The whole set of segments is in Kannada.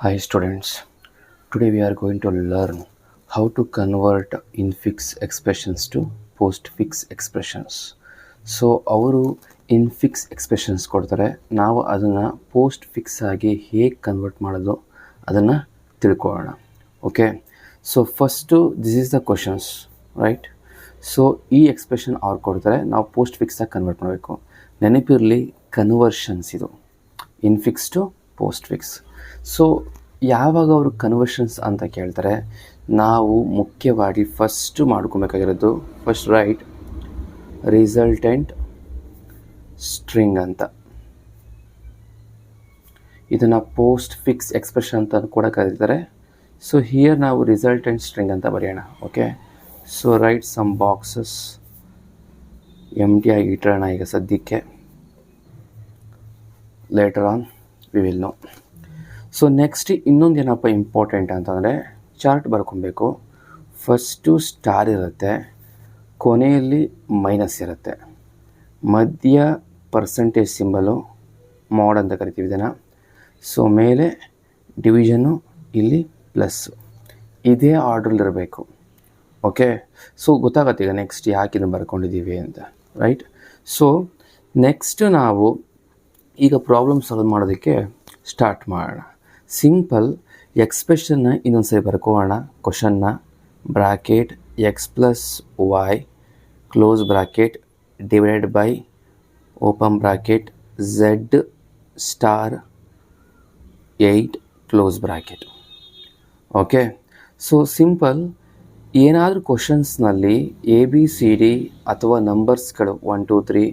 Hi students, today we are going to learn how to convert infix expressions to postfix expressions. So ಅವರು ಇನ್ಫಿಕ್ಸ್ ಎಕ್ಸ್ಪ್ರೆಷನ್ಸ್ ಕೊಡ್ತಾರೆ, ನಾವು ಅದನ್ನು ಪೋಸ್ಟ್ ಫಿಕ್ಸ್ ಆಗಿ ಹೇಗೆ ಕನ್ವರ್ಟ್ ಮಾಡೋದು ಅದನ್ನು ತಿಳ್ಕೊಳ್ಳೋಣ. Okay, so first this is the questions right. So ಈ ಎಕ್ಸ್ಪ್ರೆಷನ್ ಅವ್ರು ಕೊಡ್ತಾರೆ, ನಾವು ಪೋಸ್ಟ್ ಫಿಕ್ಸಾಗಿ ಕನ್ವರ್ಟ್ ಮಾಡಬೇಕು. ನೆನಪಿರಲಿ, ಕನ್ವರ್ಷನ್ಸ್ ಇದು, infix to postfix. So ಯಾವಾಗ ಅವರು ಕನ್ವರ್ಷನ್ಸ್ ಅಂತ ಕೇಳ್ತಾರೆ, ನಾವು ಮುಖ್ಯವಾಗಿ ಫಸ್ಟು ಮಾಡ್ಕೊಬೇಕಾಗಿರೋದು ಫಸ್ಟ್ ರೈಟ್ ರಿಸಲ್ಟೆಂಟ್ ಸ್ಟ್ರಿಂಗ್ ಅಂತ. ಇದನ್ನು ಪೋಸ್ಟ್ ಫಿಕ್ಸ್ ಎಕ್ಸ್ಪ್ರೆಷನ್ ಅಂತ ಕೂಡ ಕರೀತಾರೆ. ಸೊ ಹಿಯರ್ ನಾವು ರಿಸಲ್ಟೆಂಟ್ ಸ್ಟ್ರಿಂಗ್ ಅಂತ ಬರೆಯೋಣ. Okay, so write some boxes empty ಆಗಿ ಇಟ್ಟೋಣ ಈಗ ಸದ್ಯಕ್ಕೆ, later on we will know. So next ಇನ್ನೊಂದು ಏನಪ್ಪ ಇಂಪಾರ್ಟೆಂಟ್ ಅಂತಂದರೆ, ಚಾರ್ಟ್ ಬರ್ಕೊಬೇಕು. ಫಸ್ಟು ಸ್ಟಾರ್ ಇರುತ್ತೆ, ಕೊನೆಯಲ್ಲಿ ಮೈನಸ್ ಇರುತ್ತೆ, ಮಧ್ಯ ಪರ್ಸೆಂಟೇಜ್ ಸಿಂಬಲು ಮಾಡ್ ಅಂತ ಕರಿತೀವಿ ಇದನ್ನು. ಸೊ ಮೇಲೆ ಡಿವಿಷನ್ನು, ಇಲ್ಲಿ ಪ್ಲಸ್ಸು, ಇದೇ ಆರ್ಡ್ರಲ್ಲಿರಬೇಕು. ಓಕೆ, ಸೊ ಗೊತ್ತಾಗತ್ತೆ ಈಗ ನೆಕ್ಸ್ಟ್ ಯಾಕೆ ಇದನ್ನು ಬರ್ಕೊಂಡಿದ್ದೀವಿ ಅಂತ, ರೈಟ್. ಸೊ ನೆಕ್ಸ್ಟ್ ನಾವು ಈಗ ಪ್ರಾಬ್ಲಮ್ ಸಾಲ್ವ್ ಮಾಡೋದಕ್ಕೆ ಸ್ಟಾರ್ಟ್ ಮಾಡೋಣ. ಸಿಂಪಲ್ ಎಕ್ಸ್ಪ್ರೆಷನ್ನ ಇನ್ನೊಂದು ಸರಿ ಬರ್ಕೋಣ. ಕ್ವಶನ್ನ bracket X plus Y close bracket divided by open bracket Z star 8 close bracket. Okay, so simple ಏನಾದರೂ ಕ್ವಶನ್ಸ್ನಲ್ಲಿ ಎ ಬಿ ಸಿ ಡಿ ಅಥವಾ ನಂಬರ್ಸ್ಗಳು 1 2 3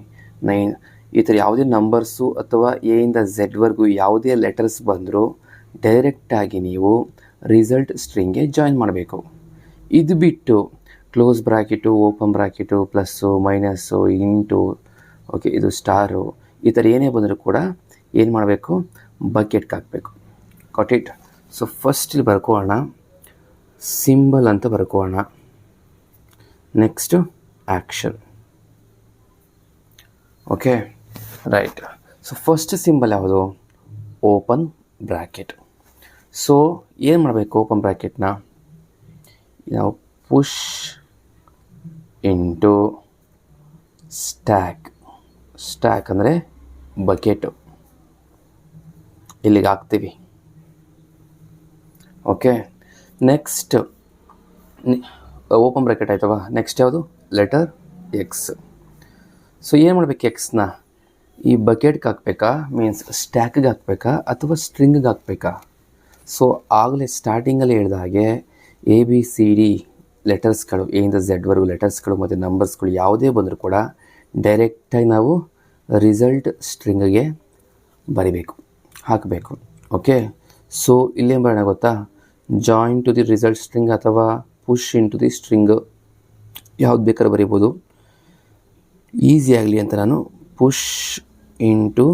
9 ಈ ಥರ ಯಾವುದೇ ನಂಬರ್ಸು ಅಥವಾ ಎ ಇಂದ ಝೆಡ್ವರೆಗೂ ಯಾವುದೇ ಲೆಟರ್ಸ್ ಬಂದರೂ ಡೈರೆಕ್ಟಾಗಿ ನೀವು ರಿಸಲ್ಟ್ ಸ್ಟ್ರಿಂಗ್ಗೆ ಜಾಯಿನ್ ಮಾಡಬೇಕು. ಇದು ಬಿಟ್ಟು close bracket, open bracket, plus, minus, into, okay ಇದು ಸ್ಟಾರು, ಈ ಥರ ಏನೇ ಬಂದರೂ ಕೂಡ ಏನು ಮಾಡಬೇಕು, ಬಕೆಟ್ಗೆ ಹಾಕಬೇಕು. Got it. ಸೊ ಫಸ್ಟ್ ಇಲ್ಲಿ ಬರ್ಕೋಣ, ಸಿಂಬಲ್ ಅಂತ ಬರ್ಕೋಣ. Next action. Okay right. So first symbol ಯಾವುದು, ಓಪನ್ ಬ್ರ್ಯಾಕೆಟ್. ಸೊ ಏನು ಮಾಡಬೇಕು, ಓಪನ್ ಬ್ರ್ಯಾಕೆಟ್ನ ನಾವು ಪುಷ್ ಇಂಟು ಸ್ಟ್ಯಾಕ್. ಸ್ಟ್ಯಾಕ್ ಅಂದರೆ ಬಕೆಟು, ಇಲ್ಲಿಗೆ ಹಾಕ್ತೀವಿ. ಓಕೆ, ನೆಕ್ಸ್ಟ್ ಓಪನ್ ಬ್ರ್ಯಾಕೆಟ್ ಆಯ್ತವ. ನೆಕ್ಸ್ಟ್ ಯಾವುದು, ಲೆಟರ್ ಎಕ್ಸ್. ಸೊ ಏನು ಮಾಡಬೇಕು, ಎಕ್ಸ್ನ ಈ ಬಕೆಟ್ಗೆ ಹಾಕ್ಬೇಕಾ, ಮೀನ್ಸ್ ಸ್ಟ್ಯಾಕ್ಗೆ ಹಾಕ್ಬೇಕಾ ಅಥವಾ ಸ್ಟ್ರಿಂಗ್ಗೆ ಹಾಕ್ಬೇಕಾ? ಸೊ ಆಗಲೇ ಸ್ಟಾರ್ಟಿಂಗಲ್ಲಿ ಹೇಳಿದ ಹಾಗೆ ಎ ಬಿ ಸಿ ಡಿ ಲೆಟರ್ಸ್ಗಳು, ಎ ಇಂದ ಝೆಡ್ವರೆಗೂ ಲೆಟರ್ಸ್ಗಳು ಮತ್ತು ನಂಬರ್ಸ್ಗಳು ಯಾವುದೇ ಬಂದರೂ ಕೂಡ ಡೈರೆಕ್ಟಾಗಿ ನಾವು ರಿಸಲ್ಟ್ ಸ್ಟ್ರಿಂಗ್ಗೆ ಬರಿಬೇಕು, ಹಾಕಬೇಕು. ಓಕೆ, ಸೊ ಇಲ್ಲೇನು ಬರೋಣ ಗೊತ್ತಾ, join to the result string ಅಥವಾ push in to the string, ಯಾವ್ದು ಬೇಕಾದ್ರೂ ಬರೀಬೋದು. ಈಸಿ ಆಗಲಿ ಅಂತ ನಾನು ಪುಷ್ ಇಂಟು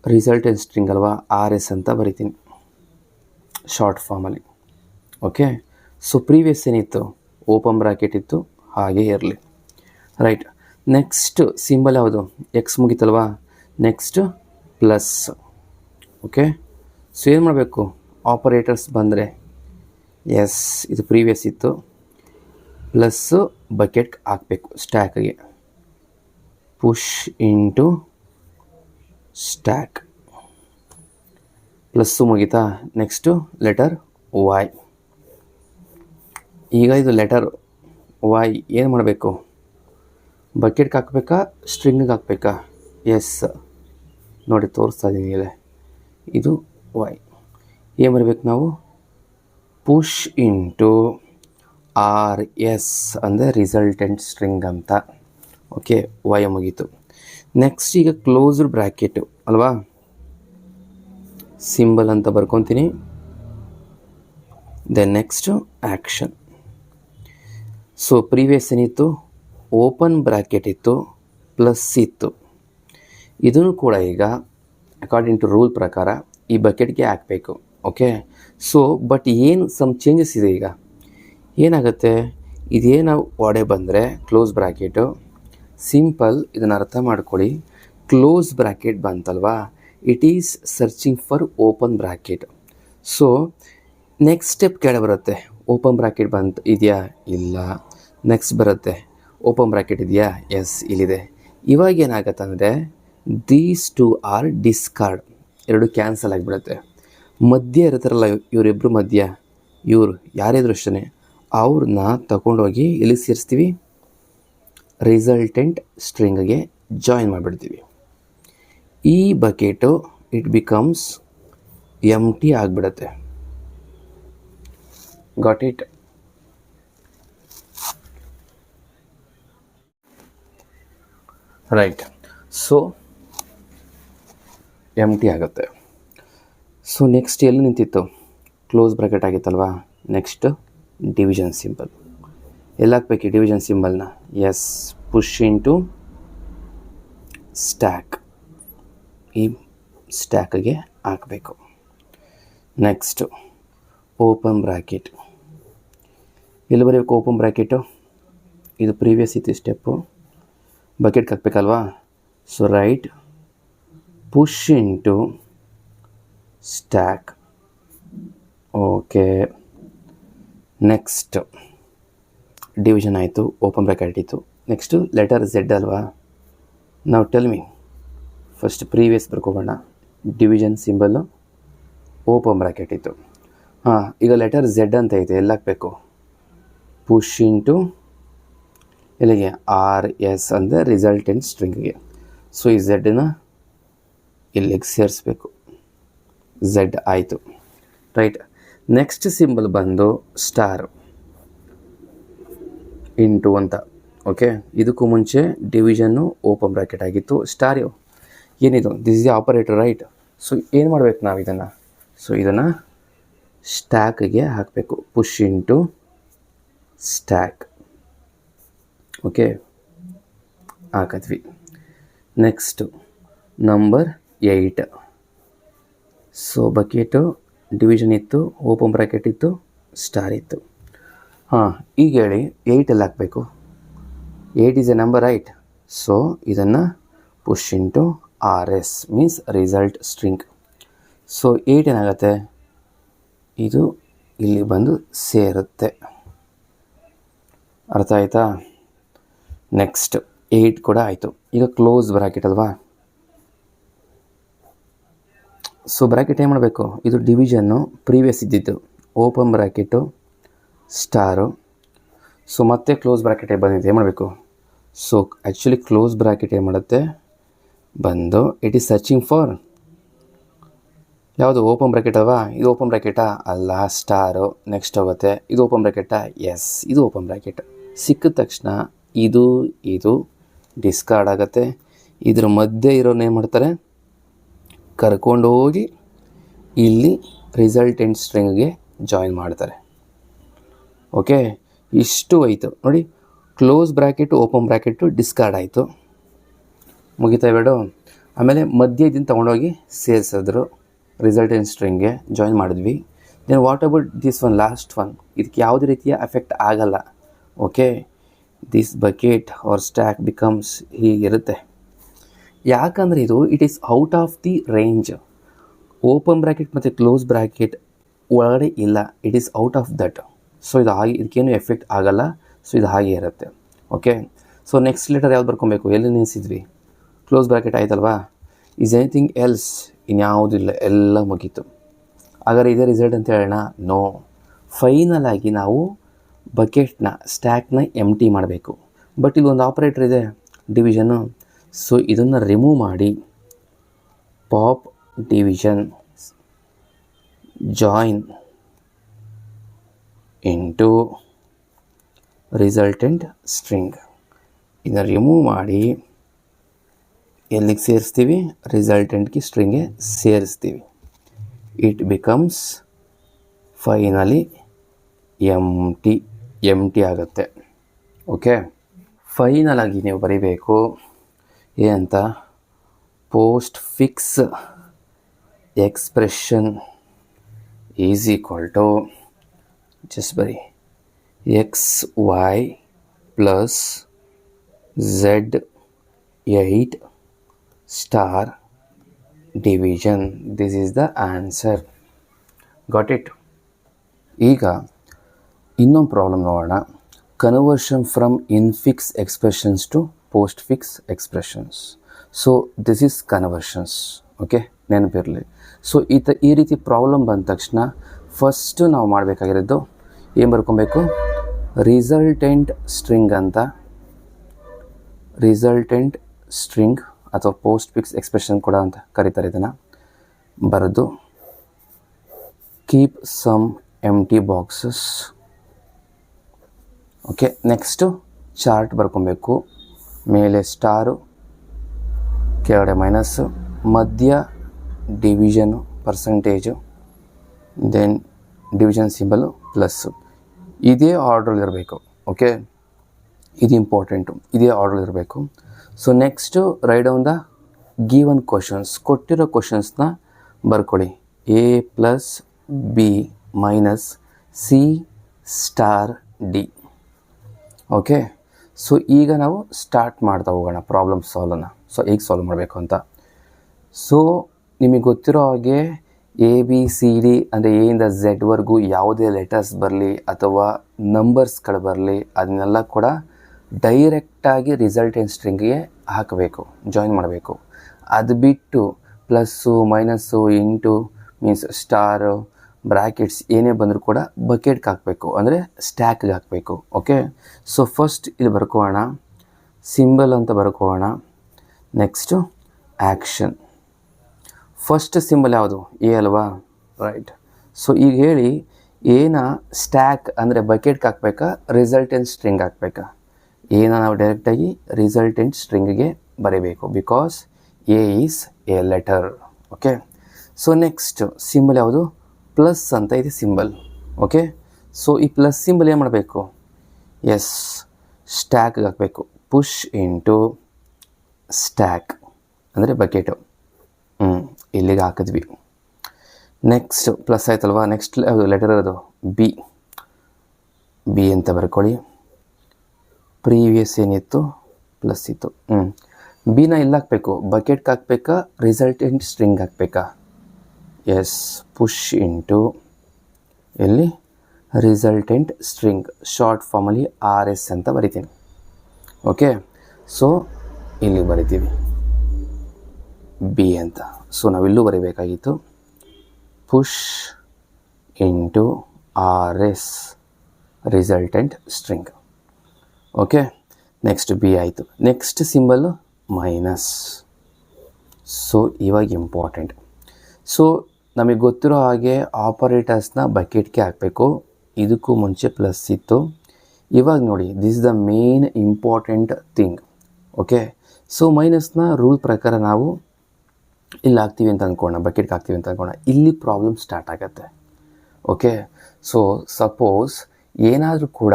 ರಿಸಲ್ಟೆಂಟ್ ಸ್ಟ್ರಿಂಗ್ ಅಲ್ವಾ, ಆರ್ ಎಸ್ ಅಂತ ಬರಿತೀನಿ ಶಾರ್ಟ್ ಫಾರ್ಮಲ್ಲಿ. ಓಕೆ, ಸೊ ಪ್ರೀವಿಯಸ್ ಏನಿತ್ತು, ಓಪನ್ ಬ್ರಾಕೆಟ್ ಇತ್ತು, ಹಾಗೆ ಇರಲಿ. ರೈಟ್, ನೆಕ್ಸ್ಟ್ ಸಿಂಬಲ್ ಯಾವುದು, ಎಕ್ಸ್ ಮುಗಿತಲ್ವಾ. Next plus. ಓಕೆ, ಸೊ ಏನು ಮಾಡಬೇಕು, ಆಪರೇಟರ್ಸ್ ಬಂದರೆ ಎಸ್, ಇದು ಪ್ರೀವಿಯಸ್ ಇತ್ತು, ಪ್ಲಸ್ಸು ಬಕೆಟ್ಗೆ ಹಾಕಬೇಕು ಸ್ಟ್ಯಾಕ್ಗೆ. ಪುಷ್ ಇಂಟು ಸ್ಟ್ಯಾಕ್, ಪ್ಲಸ್ಸು ಮುಗಿತಾ. Next letter Y. ಈಗ ಇದು ಲೆಟರ್ ವೈ ಏನು ಮಾಡಬೇಕು, ಬಕೆಟ್ಗೆ ಹಾಕಬೇಕಾ ಸ್ಟ್ರಿಂಗ್ಗೆ ಹಾಕಬೇಕಾ? ಎಸ್, ನೋಡಿ ತೋರಿಸ್ತಾ ಇದ್ದೀನಿ ಇಲ್ಲೇ, ಇದು ವೈ. ಏನು ಬರಬೇಕು ನಾವು, ಪುಷ್ ಇಂಟು ಆರ್ ಎಸ್ ಅಂದರೆ ರಿಸಲ್ಟೆಂಟ್ ಸ್ಟ್ರಿಂಗ್ ಅಂತ. ಓಕೆ, ವೈ ಮುಗೀತು. ನೆಕ್ಸ್ಟ್ ಈಗ ಕ್ಲೋಸ್ಡ್ ಬ್ರ್ಯಾಕೆಟು ಅಲ್ವಾ, ಸಿಂಬಲ್ ಅಂತ ಬರ್ಕೊತೀನಿ. Then next action. So previous ಏನಿತ್ತು, ಓಪನ್ ಬ್ರ್ಯಾಕೆಟ್ ಇತ್ತು, ಪ್ಲಸ್ ಇತ್ತು. ಇದನ್ನು ಕೂಡ ಈಗ ಅಕಾರ್ಡಿಂಗ್ ಟು ರೂಲ್ ಪ್ರಕಾರ ಈ ಬಕೆಟ್ಗೆ ಹಾಕಬೇಕು. ಓಕೆ, ಸೊ ಬಟ್ ಏನು ಸಮ್ ಚೇಂಜಸ್ ಇದೆ. ಈಗ ಏನಾಗುತ್ತೆ, ಇದೇನು ಒಡೆ ಬಂದರೆ ಕ್ಲೋಸ್ ಬ್ರ್ಯಾಕೆಟು, ಸಿಂಪಲ್ ಇದನ್ನು ಅರ್ಥ ಮಾಡ್ಕೊಳ್ಳಿ. ಕ್ಲೋಸ್ ಬ್ರ್ಯಾಕೆಟ್ ಬಂತಲ್ವಾ, it is searching for open bracket. So next step ಕೆಳಗೆ ಬರುತ್ತೆ. ಓಪನ್ ಬ್ರ್ಯಾಕೆಟ್ ಬಂತು ಇದೆಯಾ, ಇಲ್ಲ. ನೆಕ್ಸ್ಟ್ ಬರುತ್ತೆ ಓಪನ್ ಬ್ರ್ಯಾಕೆಟ್ ಇದೆಯಾ, ಎಸ್ ಇಲ್ಲಿದೆ. ಇವಾಗ ಏನಾಗುತ್ತೆ ಅಂದರೆ ದೀಸ್ ಟು ಆರ್ ಡಿಸ್ಕಾರ್ಡ್, ಎರಡು ಕ್ಯಾನ್ಸಲ್ ಆಗಿಬಿಡುತ್ತೆ. ಮಧ್ಯ ಇರ್ತಾರಲ್ಲ ಇವರಿಬ್ಬರು ಮಧ್ಯ, ಇವರು ಯಾರಿದ್ರು ಅಷ್ಟೇ, ಅವ್ರನ್ನ ತಗೊಂಡೋಗಿ ಎಲ್ಲಿ ಸೇರಿಸ್ತೀವಿ, ರಿಸಲ್ಟೆಂಟ್ ಸ್ಟ್ರಿಂಗ್ಗೆ ಜಾಯಿನ್ ಮಾಡಿಬಿಡ್ತೀವಿ. ಈ ಬಕೆಟು ಇಟ್ ಬಿಕಮ್ಸ್ ಎಂಟಿ ಆಗಿಬಿಡುತ್ತೆ. Got it? Right. So empty ಆಗುತ್ತೆ. ಸೊ ನೆಕ್ಸ್ಟ್ ಎಲ್ಲಿ ನಿಂತಿತ್ತು, ಕ್ಲೋಸ್ ಬ್ರಾಕೆಟ್ ಆಗಿತ್ತಲ್ವಾ. Next division symbol. ಎಲ್ಲಿ ಹಾಕ್ಬೇಕು ಡಿವಿಷನ್ ಸಿಂಬಲ್ನ? Yes, push into stack. ಈ ಸ್ಟ್ಯಾಕ್ಗೆ ಹಾಕಬೇಕು. Next open bracket. ಎಲ್ಲಿ ಬರೀಬೇಕು ಓಪನ್ ಬ್ರ್ಯಾಕೆಟು? ಇದು ಪ್ರೀವಿಯಸ್ ಇತ್ತು ಸ್ಟೆಪ್ಪು. ಬಕೆಟ್ಗೆ ಹಾಕ್ಬೇಕಲ್ವಾ. So right push into stack. Okay, next division ಆಯಿತು, ಓಪನ್ ಬ್ರ್ಯಾಕೆಟ್ ಇತ್ತು. ನೆಕ್ಸ್ಟು ಲೆಟರ್ ಝೆಡ್ ಅಲ್ವಾ. ನಾವು ಟೆಲ್ ಮಿ, ಫಸ್ಟ್ ಪ್ರೀವಿಯಸ್ ಬರ್ಕೋಬೋಣ. ಡಿವಿಷನ್ ಸಿಂಬಲ್ಲು, ಓಪನ್ ಬ್ರ್ಯಾಕೆಟ್ ಇತ್ತು. ಹಾಂ, ಈಗ ಲೆಟರ್ ಝೆಡ್ ಅಂತ ಐತೆ, ಎಲ್ಲಿ ಹಾಕಬೇಕು? ಪುಷ್ ಇಂಟು ಎಲ್ಲಿಗೆ? ಆರ್ ಎಸ್ ಅಂದರೆ ರಿಸಲ್ಟೆಂಟ್ ಸ್ಟ್ರಿಂಗ್ಗೆ. ಸೊ ಈ ಝೆಡ್ನ ಇಲ್ಲಿಗೆ ಸೇರಿಸ್ಬೇಕು. ಝೆಡ್ ಆಯಿತು, ರೈಟ್. ನೆಕ್ಸ್ಟ್ ಸಿಂಬಲ್ ಬಂದು ಸ್ಟಾರ್ ಇಂಟು ಅಂತ. ಓಕೆ, ಇದಕ್ಕೂ ಮುಂಚೆ ಡಿವಿಷನ್ನು ಓಪನ್ ಬ್ರ್ಯಾಕೆಟ್ ಆಗಿತ್ತು. ಸ್ಟಾರ್ ಏನಿದು? This is the operator, right. So ಏನು ಮಾಡಬೇಕು ನಾವು ಇದನ್ನು? ಸೊ ಇದನ್ನು ಸ್ಟ್ಯಾಕ್ಗೆ ಹಾಕಬೇಕು. Push into stack. ಓಕೆ, ಹಾಕಿದ್ವಿ. Next number 8. So bucket division ಇತ್ತು, ಓಪನ್ ಬ್ರ್ಯಾಕೆಟ್ ಇತ್ತು, ಸ್ಟಾರ್ ಇತ್ತು. ಹಾಂ, ಈಗ ಹೇಳಿ 8 ಎಲ್ಲಿ ಹಾಕಬೇಕು? 8 is a number, right. So ಇದನ್ನು push into R S means result string. So 8 ಏನಾಗುತ್ತೆ? ಇದು ಇಲ್ಲಿ ಬಂದು ಸೇರುತ್ತೆ. ಅರ್ಥ ಆಯಿತಾ? ನೆಕ್ಸ್ಟ್ 8 ಕೂಡ ಆಯಿತು. ಈಗ ಕ್ಲೋಸ್ ಬ್ರ್ಯಾಕೆಟ್ ಅಲ್ವಾ. ಸೊ ಬ್ರ್ಯಾಕೆಟ್ ಏನು ಮಾಡಬೇಕು? ಇದು ಡಿವಿಷನ್ನು ಪ್ರೀವಿಯಸ್ ಇದ್ದಿದ್ದು, ಓಪನ್ ಬ್ರ್ಯಾಕೆಟು ಸ್ಟಾರು. ಸೊ ಮತ್ತೆ ಕ್ಲೋಸ್ ಬ್ರ್ಯಾಕೆಟ್ ಬಂದಿದೆ, ಏನು ಮಾಡಬೇಕು? ಸೊ ಆ್ಯಕ್ಚುಲಿ ಕ್ಲೋಸ್ ಬ್ರ್ಯಾಕೆಟ್ ಏನು ಮಾಡುತ್ತೆ ಬಂದು ಇಟ್ ಈಸ್ ಸರ್ಚಿಂಗ್ ಫಾರ್ ಯಾವುದು? ಓಪನ್ ಬ್ರ್ಯಾಕೆಟ್ ಅಲ್ವಾ. ಇದು ಓಪನ್ ಬ್ರ್ಯಾಕೆಟಾ? ಅಲ್ಲ, ಸ್ಟಾರು. ನೆಕ್ಸ್ಟ್ ಹೋಗುತ್ತೆ, ಇದು ಓಪನ್ ಬ್ರ್ಯಾಕೆಟಾ? ಎಸ್, ಇದು ಓಪನ್ ಬ್ರ್ಯಾಕೆಟ್. ಸಿಕ್ಕಿದ ತಕ್ಷಣ ಇದು ಡಿಸ್ಕಾರ್ಡ್ ಆಗುತ್ತೆ. ಇದ್ರ ಮಧ್ಯೆ ಇರೋನು ಏನು ಮಾಡ್ತಾರೆ? ಕರ್ಕೊಂಡು ಹೋಗಿ ಇಲ್ಲಿ ರಿಸಲ್ಟೆಂಟ್ ಸ್ಟ್ರಿಂಗ್ಗೆ ಜಾಯಿನ್ ಮಾಡ್ತಾರೆ. ಓಕೆ, ಇಷ್ಟು ಆಯಿತು ನೋಡಿ. Close bracket open bracket discard ಆಯಿತು, ಮುಗಿತಾ ಬೇಡ. ಆಮೇಲೆ ಮಧ್ಯ ಇದನ್ನು ತೊಗೊಂಡೋಗಿ ಸೇರಿಸಿದ್ರು, ರಿಸಲ್ಟೆಂಟ್ ಸ್ಟ್ರಿಂಗ್ಗೆ ಜಾಯಿನ್ ಮಾಡಿದ್ವಿ. Then what about this one, last one? ಇದಕ್ಕೆ ಯಾವುದೇ ರೀತಿಯ ಎಫೆಕ್ಟ್ ಆಗಲ್ಲ. Okay, this bucket or stack becomes ಹೀಗಿರುತ್ತೆ. ಯಾಕಂದರೆ ಇದು it is out of the range. Open bracket ಮತ್ತು ಕ್ಲೋಸ್ ಬ್ರ್ಯಾಕೆಟ್ ಒಳಗಡೆ ಇಲ್ಲ, it is out of that. So ಇದು ಹಾಗೆ, ಇದಕ್ಕೇನು ಎಫೆಕ್ಟ್ ಆಗಲ್ಲ. ಸೊ ಇದು ಹಾಗೆ ಇರುತ್ತೆ. ಓಕೆ, ಸೊ ನೆಕ್ಸ್ಟ್ ಲೆಟರ್ ಯಾವ್ದು ಬರ್ಕೊಬೇಕು? ಎಲ್ಲಿ ನಿಲ್ಲಿಸಿದ್ವಿ? ಕ್ಲೋಸ್ ಬ್ರ್ಯಾಕೆಟ್ ಆಯ್ತಲ್ವಾ. Is anything else? ಇನ್ಯಾವುದಿಲ್ಲ, ಎಲ್ಲ ಮುಗೀತು. ಹಾಗಾದ್ರೆ ಇದೇ ರಿಸಲ್ಟ್ ಅಂತ ಹೇಳೋಣ? ನೋ. ಫೈನಲ್ ಆಗಿ ನಾವು ಬಕೆಟ್ನ ಸ್ಟ್ಯಾಕ್ನ ಎಂಟಿ ಮಾಡಬೇಕು. ಬಟ್ ಇಲ್ಲೊಂದು ಆಪರೇಟರ್ ಇದೆ, ಡಿವಿಷನ್ನು. ಸೊ ಇದನ್ನು ರಿಮೂವ್ ಮಾಡಿ pop division join into resultant string. ಇದನ್ನು ರಿಮೂವ್ ಮಾಡಿ ಎಲ್ಲಿಗೆ ಸೇರಿಸ್ತೀವಿ? ರಿಸಲ್ಟೆಂಟ್ಗೆ ಸ್ಟ್ರಿಂಗ್ಗೆ ಸೇರಿಸ್ತೀವಿ. ಇಟ್ ಬಿಕಮ್ಸ್ ಫೈನಲಿ ಎಂಟಿ ಆಗುತ್ತೆ. ಓಕೆ, ಫೈನಲ್ ಆಗಿ ನೀವು ಬರೀಬೇಕು ಏನಂತ? Postfix expression is equal to, just ಬರೀ XY plus Z8 star division. This is the answer. Got it? ಈಗ ಇನ್ನೊಂದು ಪ್ರಾಬ್ಲಮ್ ನೋಡೋಣ. Conversion from infix expressions to postfix expressions. So this is conversions. Okay, ನೆನಪಿರಲಿ. ಸೊ ಈ ರೀತಿ ಪ್ರಾಬ್ಲಮ್ ಬಂದ ತಕ್ಷಣ ಫಸ್ಟು ನಾವು ಮಾಡಬೇಕಾಗಿರೋದು ಏನು ಬರ್ಕೊಬೇಕು, ರಿಸಲ್ಟೆಂಟ್ ಸ್ಟ್ರಿಂಗ್ ಅಂತ, ರಿಸಲ್ಟೆಂಟ್ ಸ್ಟ್ರಿಂಗ್ ಅಥವಾ ಪೋಸ್ಟ್ ಫಿಕ್ಸ್ ಎಕ್ಸ್ಪ್ರೆಷನ್ ಕೂಡ ಅಂತ ಕರೀತಾರೆ ಇದನ್ನು, ಬರೆದು keep some empty boxes. Okay, next chart ಬರ್ಕೊಬೇಕು. ಮೇಲೆ ಸ್ಟಾರು, ಕೆಳಗಡೆ ಮೈನಸ್ಸು, ಮಧ್ಯ division percentage, then division symbol plus. ಇದೇ ಆರ್ಡ್ರಲ್ಲಿರಬೇಕು. ಓಕೆ, ಇದು ಇಂಪಾರ್ಟೆಂಟು, ಇದೇ ಆರ್ಡ್ರಲ್ಲಿರಬೇಕು. So next write down the given questions. ಕೊಟ್ಟಿರೋ ಕ್ವಶನ್ಸ್ನ ಬರ್ಕೊಳ್ಳಿ. A plus B minus C star D. Okay, so ಈಗ ನಾವು ಸ್ಟಾರ್ಟ್ ಮಾಡ್ತಾ ಹೋಗೋಣ ಪ್ರಾಬ್ಲಮ್ ಸಾಲ್ವನ್ನ. ಸೊ ಹೇಗೆ ಸಾಲ್ವ್ ಮಾಡಬೇಕು ಅಂತ. ಸೊ ನಿಮಗೆ ಗೊತ್ತಿರೋ ಹಾಗೆ ಎ ಬಿ ಸಿ ಡಿ ಅಂದರೆ ಎ ಇಂದ ಝೆಡ್ವರೆಗೂ ಯಾವುದೇ ಲೆಟರ್ಸ್ ಬರಲಿ ಅಥವಾ ನಂಬರ್ಸ್ಗಳು ಬರಲಿ ಅದನ್ನೆಲ್ಲ ಕೂಡ ಡೈರೆಕ್ಟಾಗಿ ರಿಸಲ್ಟೆಂಟ್ ಸ್ಟ್ರಿಂಗಿಗೆ ಹಾಕಬೇಕು, ಜಾಯಿನ್ ಮಾಡಬೇಕು. ಅದು ಬಿಟ್ಟು plus minus into means star brackets ಏನೇ ಬಂದರೂ ಕೂಡ ಬಕೆಟ್ಗೆ ಹಾಕಬೇಕು, ಅಂದರೆ ಸ್ಟ್ಯಾಕ್ಗೆ ಹಾಕಬೇಕು. ಓಕೆ, ಸೊ ಫಸ್ಟ್ ಇಲ್ಲಿ ಬರ್ಕೋಣ, ಸಿಂಬಲ್ ಅಂತ ಬರ್ಕೋಣ. Next action. ಫಸ್ಟ್ ಸಿಂಬಲ್ ಯಾವುದು? ಎ ಅಲ್ವಾ? ರೈಟ್. ಸೊ ಈಗ ಹೇಳಿ, ಏನ ಸ್ಟ್ಯಾಕ್ ಅಂದರೆ ಬಕೆಟ್ಗೆ ಹಾಕಬೇಕಾ, ರಿಸಲ್ಟೆಂಟ್ ಸ್ಟ್ರಿಂಗ್ ಹಾಕಬೇಕಾ? ಏನ ನಾವು ಡೈರೆಕ್ಟಾಗಿ ರಿಸಲ್ಟೆಂಟ್ ಸ್ಟ್ರಿಂಗಿಗೆ ಬರೀಬೇಕು, because A is A letter. Okay, so next symbol ಯಾವುದು? ಪ್ಲಸ್ ಅಂತ ಇದೆ ಸಿಂಬಲ್. ಓಕೆ, ಸೊ ಈ ಪ್ಲಸ್ ಸಿಂಬಲ್ ಏನು ಮಾಡಬೇಕು? ಎಸ್, ಸ್ಟ್ಯಾಕ್ಗೆ ಹಾಕಬೇಕು. ಪುಷ್ ಇಂಟು ಸ್ಟ್ಯಾಕ್ ಅಂದರೆ ಬಕೆಟು. ಇಲ್ಲಿಗೆ ಹಾಕಿದ್ವಿ. ನೆಕ್ಸ್ಟ್ ಪ್ಲಸ್ ಆಯ್ತಲ್ವಾ. ನೆಕ್ಸ್ಟ್ ಯಾವುದು ಲೆಟರ್ ಇರೋದು? ಬಿ. ಬಿ ಅಂತ ಬರ್ಕೊಳ್ಳಿ. ಪ್ರೀವಿಯಸ್ ಏನಿತ್ತು? ಪ್ಲಸ್ ಇತ್ತು. ಬಿನ ಇಲ್ಲಿ ಹಾಕಬೇಕು, ಬಕೆಟ್ಗೆ ಹಾಕಬೇಕಾ, ರಿಸಲ್ಟೆಂಟ್ ಸ್ಟ್ರಿಂಗ್ ಹಾಕಬೇಕಾ? ಎಸ್, ಪುಷ್ ಇಂಟು ಎಲ್ಲಿ ರಿಸಲ್ಟೆಂಟ್ ಸ್ಟ್ರಿಂಗ್, ಶಾರ್ಟ್ ಫಾರ್ಮಲ್ಲಿ ಆರ್ ಎಸ್ ಅಂತ ಬರಿತೀನಿ. ಓಕೆ, ಸೊ ಇಲ್ಲಿ ಬರಿತೀವಿ ಬಿ ಅಂತ. ಸೊ ನಾವಿಲ್ಲೂ ಬರೀಬೇಕಾಗಿತ್ತು push into R S resultant string. Okay, next B ಆಯಿತು. Next symbol minus. ಸೊ ಇವಾಗ ಇಂಪಾರ್ಟೆಂಟ್. ಸೊ ನಮಗೆ ಗೊತ್ತಿರೋ ಹಾಗೆ ಆಪರೇಟರ್ಸ್ನ ಬಕೆಟ್ಗೆ ಹಾಕಬೇಕು. ಇದಕ್ಕೂ ಮುಂಚೆ ಪ್ಲಸ್ ಇತ್ತು. ಇವಾಗ ನೋಡಿ, this is the main important thing. Okay, so ಮೈನಸ್ನ ರೂಲ್ ಪ್ರಕಾರ ನಾವು ಇಲ್ಲಿ ಹಾಕ್ತೀವಿ ಅಂತ ಅಂದ್ಕೋಣ, ಬಕೆಟ್ಗೆ ಹಾಕ್ತೀವಿ ಅಂತ ಅಂದ್ಕೋಣ. ಇಲ್ಲಿ ಪ್ರಾಬ್ಲಮ್ ಸ್ಟಾರ್ಟ್ ಆಗುತ್ತೆ. ಓಕೆ, ಸೊ ಸಪೋಸ್ ಏನಾದರೂ ಕೂಡ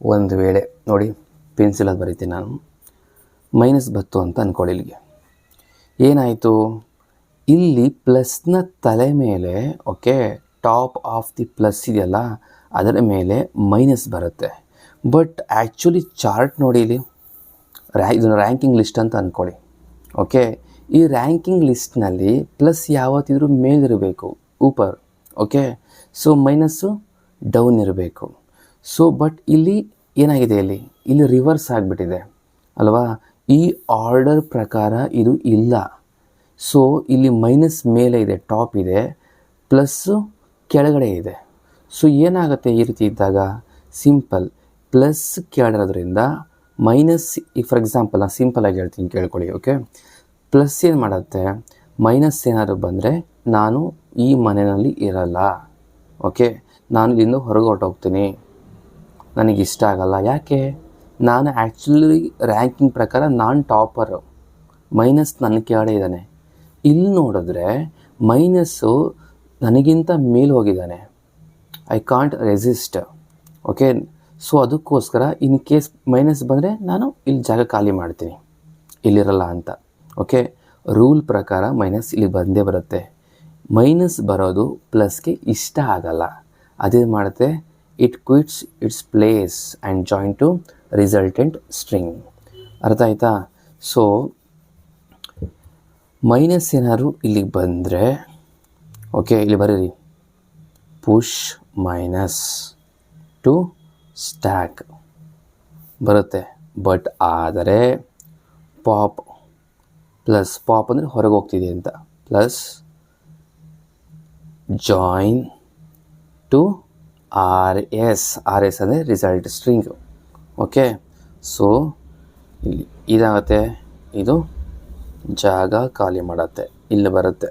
ಒಂದು ವೇಳೆ ನೋಡಿ, ಪೆನ್ಸಿಲಲ್ಲಿ ಬರೀತೀನಿ ನಾನು, ಮೈನಸ್ ಬತ್ತು ಅಂತ ಅಂದ್ಕೊಳ್ಳಿ. ಇಲ್ಲಿಗೆ ಏನಾಯಿತು? ಇಲ್ಲಿ ಪ್ಲಸ್ನ ತಲೆ ಮೇಲೆ, okay, top of the plus ಇದೆಯಲ್ಲ ಅದರ ಮೇಲೆ ಮೈನಸ್ ಬರುತ್ತೆ. ಬಟ್ ಆ್ಯಕ್ಚುಲಿ ಚಾರ್ಟ್ ನೋಡಿ, ಇಲ್ಲಿ ಇದನ್ನು ರ್ಯಾಂಕಿಂಗ್ ಲಿಸ್ಟ್ ಅಂತ ಅಂದ್ಕೊಳ್ಳಿ. ಓಕೆ, ಈ ರ್ಯಾಂಕಿಂಗ್ ಲಿಸ್ಟ್ನಲ್ಲಿ ಪ್ಲಸ್ ಯಾವತ್ತಿದ್ರೂ ಮೇಲಿರಬೇಕು, ಊಪರ್. ಓಕೆ, ಸೊ ಮೈನಸ್ಸು ಡೌನ್ ಇರಬೇಕು. ಸೊ ಬಟ್ ಇಲ್ಲಿ ಏನಾಗಿದೆ, ಇಲ್ಲಿ ರಿವರ್ಸ್ ಆಗಿಬಿಟ್ಟಿದೆ ಅಲ್ವಾ? ಈ ಆರ್ಡರ್ ಪ್ರಕಾರ ಇದು ಇಲ್ಲ. ಸೊ ಇಲ್ಲಿ ಮೈನಸ್ ಮೇಲೆ ಇದೆ, ಟಾಪ್ ಇದೆ, ಪ್ಲಸ್ಸು ಕೆಳಗಡೆ ಇದೆ. ಸೊ ಏನಾಗುತ್ತೆ ಈ ರೀತಿ ಇದ್ದಾಗ? ಸಿಂಪಲ್, ಪ್ಲಸ್ ಕೆಳಗಿರೋದ್ರಿಂದ ಮೈನಸ್, ಈಗ ಫಾರ್ ಎಕ್ಸಾಂಪಲ್ ನಾನು ಸಿಂಪಲಾಗಿ ಹೇಳ್ತೀನಿ ಕೇಳ್ಕೊಳ್ಳಿ. ಓಕೆ, ಪ್ಲಸ್ ಏನು ಮಾಡುತ್ತೆ, ಮೈನಸ್ ಏನಾದರೂ ಬಂದರೆ ನಾನು ಈ ಮನೆಯಲ್ಲಿ ಇರಲ್ಲ. ಓಕೆ, ನಾನು ಇಲ್ಲಿಂದ ಹೊರಗೆ ಹೊರಟೋಗ್ತೀನಿ, ನನಗಿಷ್ಟ ಆಗಲ್ಲ. ಯಾಕೆ? ನಾನು ಆ್ಯಕ್ಚುಲಿ ರ್ಯಾಂಕಿಂಗ್ ಪ್ರಕಾರ ನಾನು ಟಾಪರು, ಮೈನಸ್ ನನ್ನ ಕೆಳಗಡೆ ಇದ್ದಾನೆ. ಇಲ್ಲಿ ನೋಡಿದ್ರೆ ಮೈನಸ್ಸು ನನಗಿಂತ ಮೇಲೆ ಹೋಗಿದ್ದಾನೆ. I can't resist. Okay, so ಅದಕ್ಕೋಸ್ಕರ ಇನ್ ಕೇಸ್ ಮೈನಸ್ ಬಂದರೆ ನಾನು ಇಲ್ಲಿ ಜಾಗ ಖಾಲಿ ಮಾಡ್ತೀನಿ, ಇಲ್ಲಿರಲ್ಲ ಅಂತ. ಓಕೆ, ರೂಲ್ ಪ್ರಕಾರ ಮೈನಸ್ ಇಲ್ಲಿ ಬಂದೇ ಬರುತ್ತೆ. ಮೈನಸ್ ಬರೋದು ಪ್ಲಸ್ಗೆ ಇಷ್ಟ ಆಗಲ್ಲ. ಅದೇನು ಮಾಡುತ್ತೆ? It quits its place and join to resultant string. ಅರ್ಥ ಆಯ್ತಾ? ಸೊ ಮೈನಸ್ ಏನಾದ್ರು ಇಲ್ಲಿಗೆ ಬಂದರೆ ಓಕೆ ಇಲ್ಲಿ ಬರೀರಿ ಪುಷ್ ಮೈನಸ್ ಟು ಸ್ಟ್ಯಾಕ್ ಬರುತ್ತೆ. ಬಟ್ ಆದರೆ ಪಾಪ್ ಪ್ಲಸ್ ಪಾಪ್ ಅಂದರೆ ಹೊರಗೆ ಹೋಗ್ತಿದೆ ಅಂತ plus join to R S ಅಂದರೆ ರಿಸಲ್ಟ್ ಸ್ಟ್ರಿಂಗ್. ಓಕೆ, ಸೊ ಇಲ್ಲಿ ಇದಾಗುತ್ತೆ, ಇದು ಜಾಗ ಖಾಲಿ ಮಾಡುತ್ತೆ, ಇಲ್ಲಿ ಬರುತ್ತೆ.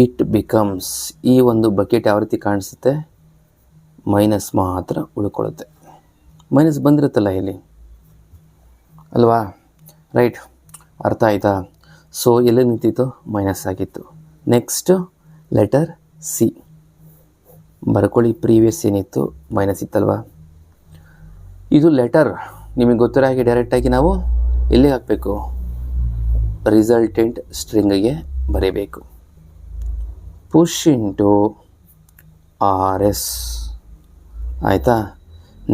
ಇಟ್ ಬಿಕಮ್ಸ್, ಈ ಒಂದು ಬಕೆಟ್ ಯಾವ ರೀತಿ ಕಾಣಿಸುತ್ತೆ, ಮೈನಸ್ ಮಾತ್ರ ಉಳ್ಕೊಳ್ಳುತ್ತೆ. ಮೈನಸ್ ಬಂದಿರುತ್ತಲ್ಲ ಇಲ್ಲಿ ಅಲ್ವಾ, ರೈಟ್, ಅರ್ಥ ಆಯಿತಾ? ಸೊ ಎಲ್ಲಿ ನಿಂತಿತ್ತು, ಮೈನಸ್ ಆಗಿತ್ತು. ನೆಕ್ಸ್ಟ್ ಲೆಟರ್ ಸಿ ಬರ್ಕೊಳ್ಳಿ. ಪ್ರೀವಿಯಸ್ ಏನಿತ್ತು, ಮೈನಸ್ ಇತ್ತಲ್ವಾ. ಇದು ಲೆಟರ್ ನಿಮಗೆ ಗೊತ್ತಿರೋ ಹಾಗೆ ಡೈರೆಕ್ಟಾಗಿ ನಾವು ಎಲ್ಲಿಗೆ ಹಾಕಬೇಕು, ರಿಸಲ್ಟೆಂಟ್ ಸ್ಟ್ರಿಂಗ್ಗೆ ಬರೀಬೇಕು. ಪುಷ್ ಇಂಟು ಆರ್ ಎಸ್ ಆಯಿತಾ.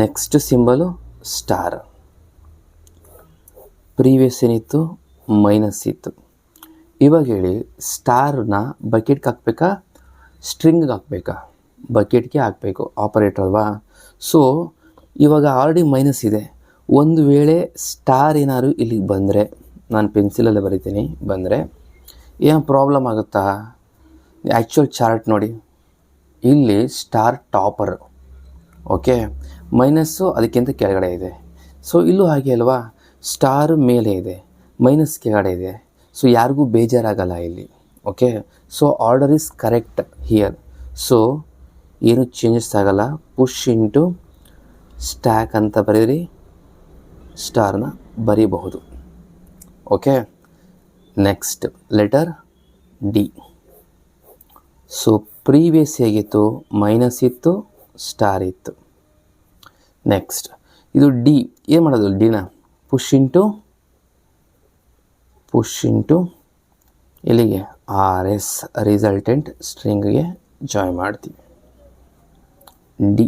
Next symbol star. ಪ್ರೀವಿಯಸ್ ಏನಿತ್ತು, ಮೈನಸ್ ಇತ್ತು. ಇವಾಗ ಹೇಳಿ, ಸ್ಟಾರನ್ನ ಬಕೆಟ್ಗೆ ಹಾಕಬೇಕಾ, ಸ್ಟ್ರಿಂಗ್ಗೆ ಹಾಕಬೇಕಾ? ಬಕೆಟ್ಗೆ ಹಾಕಬೇಕು, ಆಪರೇಟರ್ ಅಲ್ವಾ. ಸೊ ಇವಾಗ ಆಲ್ರೆಡಿ ಮೈನಸ್ ಇದೆ. ಒಂದು ವೇಳೆ ಸ್ಟಾರ್ ಏನಾದ್ರು ಇಲ್ಲಿಗೆ ಬಂದರೆ, ನಾನು ಪೆನ್ಸಿಲಲ್ಲೇ ಬರಿತೀನಿ, ಬಂದರೆ ಏನು ಪ್ರಾಬ್ಲಮ್ ಆಗುತ್ತಾ? ಆ್ಯಕ್ಚುಯಲ್ ಚಾರ್ಟ್ ನೋಡಿ, ಇಲ್ಲಿ ಸ್ಟಾರ್ ಟಾಪರ್, ಓಕೆ, ಮೈನಸ್ಸು ಅದಕ್ಕಿಂತ ಕೆಳಗಡೆ ಇದೆ. ಸೊ ಇಲ್ಲೂ ಹಾಗೆ ಅಲ್ವಾ, ಸ್ಟಾರ್ ಮೇಲೆ ಇದೆ, ಮೈನಸ್ ಕೆಳಗಡೆ ಇದೆ. ಸೊ ಯಾರಿಗೂ ಬೇಜಾರಾಗಲ್ಲ ಇಲ್ಲಿ. Okay, so order is correct here. So ಏನು ಚೇಂಜಸ್ ಆಗಲ್ಲ. ಪುಷ್ ಇಂಟು ಸ್ಟ್ಯಾಕ್ ಅಂತ ಬರೀರಿ, ಸ್ಟಾರ್ನ ಬರೀಬಹುದು. Okay, next letter D. So previous ಹೇಗಿತ್ತು, ಮೈನಸ್ ಇತ್ತು, ಸ್ಟಾರ್ ಇತ್ತು. ನೆಕ್ಸ್ಟ್ ಇದು ಡಿ, ಏನು ಮಾಡೋದು, ಡಿನ ಪುಷ್ ಇಂಟು ಎಲ್ಲಿಗೆ, ಆರ್ ಎಸ್ ರಿಸಲ್ಟೆಂಟ್ ಸ್ಟ್ರಿಂಗ್ಗೆ ಜಾಯಿನ್ ಮಾಡ್ತೀವಿ. ಡಿ.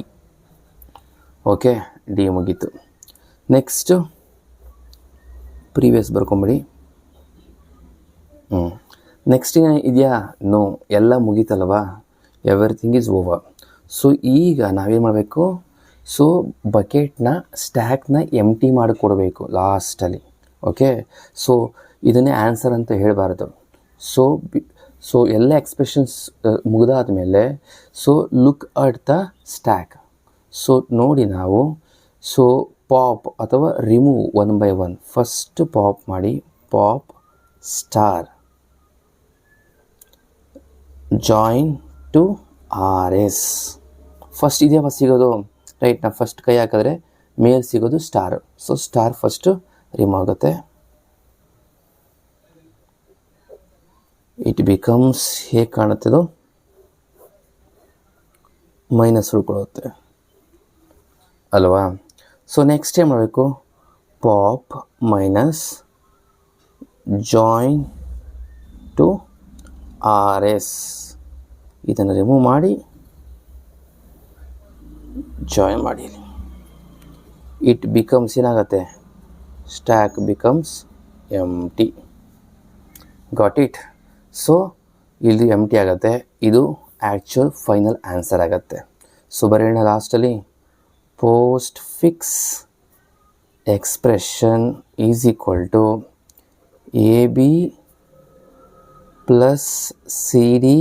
ಓಕೆ, ಡಿ ಮುಗೀತು. ನೆಕ್ಸ್ಟು ಪ್ರೀವಿಯಸ್ ಬರ್ಕೊಂಬಿಡಿ. ನೆಕ್ಸ್ಟ್ ಇದೆಯಾ, ನೋ, ಎಲ್ಲ ಮುಗೀತಲ್ವಾ, ಎವ್ರಿಥಿಂಗ್ ಈಸ್ ಓವರ್. ಸೊ ಈಗ ನಾವೇನು ಮಾಡಬೇಕು, ಸೊ ಬಕೆಟ್ನ ಸ್ಟ್ಯಾಕ್ನ ಎಂಟಿ ಮಾಡಿಕೊಡ್ಬೇಕು ಲಾಸ್ಟಲ್ಲಿ. ಓಕೆ, ಸೊ ಇದನ್ನೇ ಆನ್ಸರ್ ಅಂತ ಹೇಳಬಾರ್ದು. ಸೊ ಎಲ್ಲ ಎಕ್ಸ್ಪ್ರೆಷನ್ಸ್ ಮುಗಿದಾದ ಮೇಲೆ so look at the stack. So ನೋಡಿ ನಾವು, ಸೊ ಪಾಪ್ ಅಥವಾ ರಿಮೂವ್ 1 by 1. ಫಸ್ಟ್ ಪಾಪ್ ಮಾಡಿ, pop star join to R S. First ಇದೆಯಾ ಸಿಗೋದು, ರೈಟ್. ನಾವು ಫಸ್ಟ್ ಕೈ ಹಾಕಿದ್ರೆ ಮೇಲೆ ಸಿಗೋದು star. So star first remove ಆಗುತ್ತೆ. ಇಟ್ ಬಿಕಮ್ಸ್, ಹೇಗೆ ಕಾಣುತ್ತದೋ, ಮೈನಸ್ ಉಳ್ಕೊಳ್ಳುತ್ತೆ ಅಲ್ವಾ. ಸೊ ನೆಕ್ಸ್ಟ್ ಏನು ಮಾಡಬೇಕು, pop minus join to R S, ಇದನ್ನು ರಿಮೂವ್ ಮಾಡಿ ಜಾಯಿನ್ ಮಾಡಿ. ಇಟ್ ಬಿಕಮ್ಸ್ ಏನಾಗುತ್ತೆ, stack becomes empty. Got it. So ಇಲ್ಲಿ ಎಂಟಿ ಆಗುತ್ತೆ, ಇದು ಆ್ಯಕ್ಚುಯಲ್ ಫೈನಲ್ ಆನ್ಸರ್ ಆಗುತ್ತೆ. ಸೊ ಬರೆಯೋಣ ಲಾಸ್ಟಲ್ಲಿ, postfix expression is equal to A B plus C D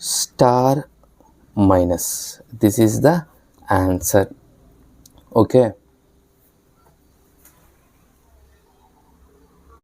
star minus. This is the answer. Okay.